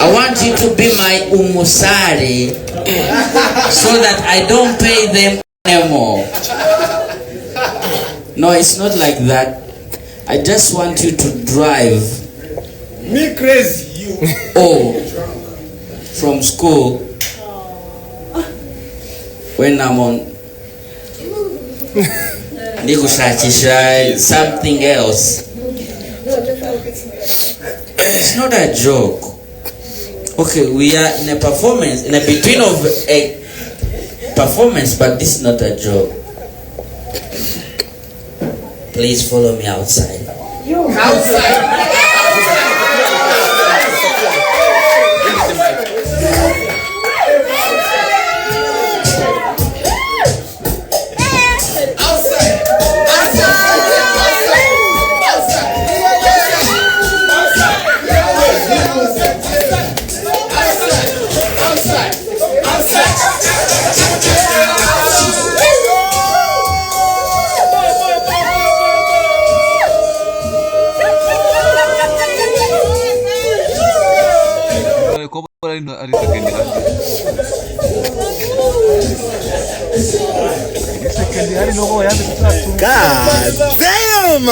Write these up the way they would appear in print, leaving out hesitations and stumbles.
I want you to be my umusare so that I don't pay them anymore. No, it's not like that. I just want you to drive me crazy you. Oh, from school when I'm on something else. It's not a joke. Okay, we are in a performance, in a between of a performance, but this is not a joke. Please follow me outside. Outside. God damn!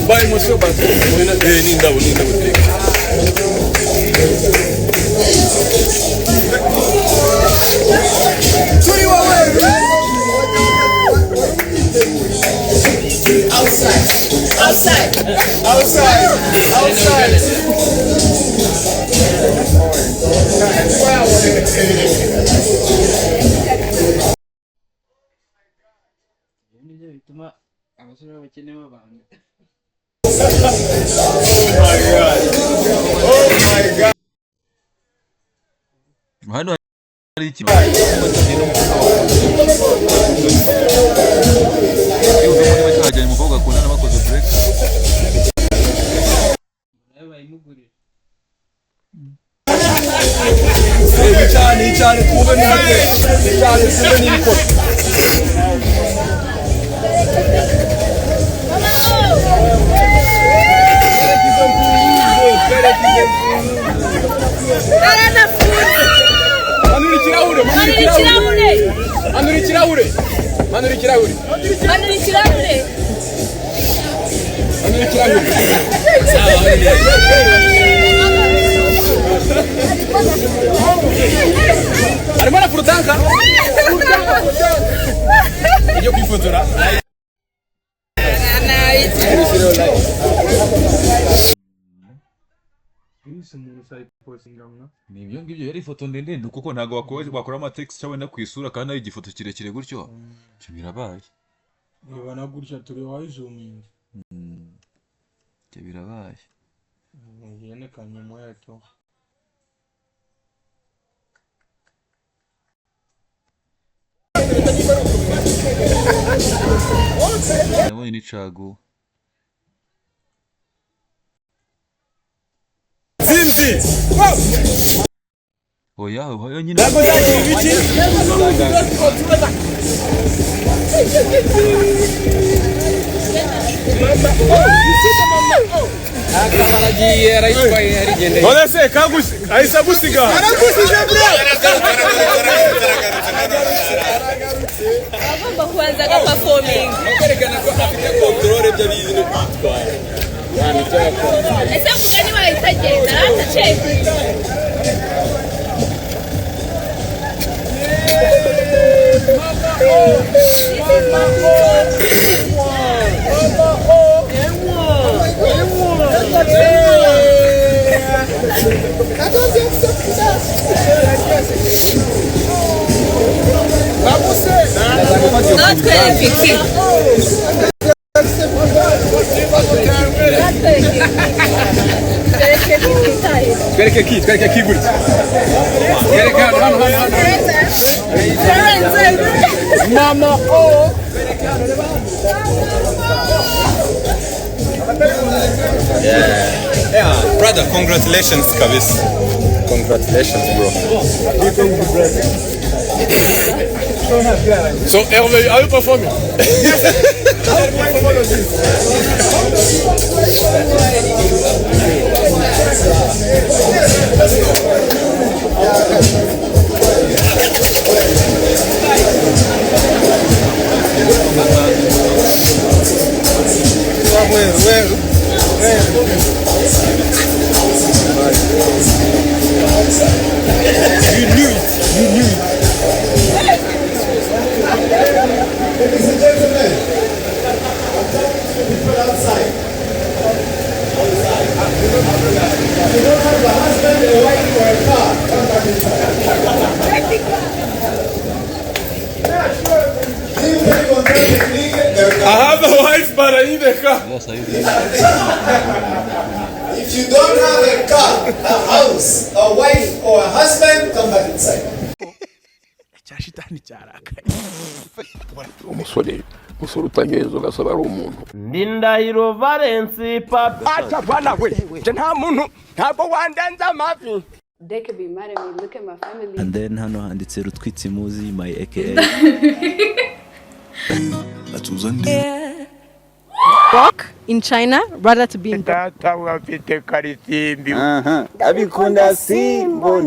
Vai emoção para ninda outside. Armana frutanka. Iyo kwifotora. Ni ibyo ngibyo yari ifoto ndende kuko ntago wakora amatext cyangwa na kwisura kandi ari igifoto kirekire gutyo. Cyo birabaye. Ubona gutya turi wayizuminga. Cyo birabaye. Yene kanyemo yato. Nabonye ni cago. Zinzi. Oya nyine. Akamaragiye arayitwaye yarigende. None se kagusi ahisa gusiga. Aragusije bro. Agomba kubanza ga performing. Bakerekana ko afite control byo bizi no kwitwara. Nani cyako. Ese mugani wahitagenda atache. Quer que guri. Quer que Mama oh. Yeah, brother, congratulations, Kavis. Congratulations, bro. So, Hervé, are you performing? You knew it. Ladies and gentlemen, I'm talking to the people outside. If you don't have a husband, a wife, or a car, come back inside. Yeah, sure. I have a wife, but I need a car. If you don't have a car, a house, a wife, or a husband, come back inside. umusore utanyezo gasaba ari umuntu Ndindahiro Valence papa acha bana we nta muntu ntabwo wandenza amafi. They could be mad at me. Look at my family. And then hano handitse Rutwitsi Muzi my aka. Walk in China rather to be in Tata wafite karisimbi. abikunda simbo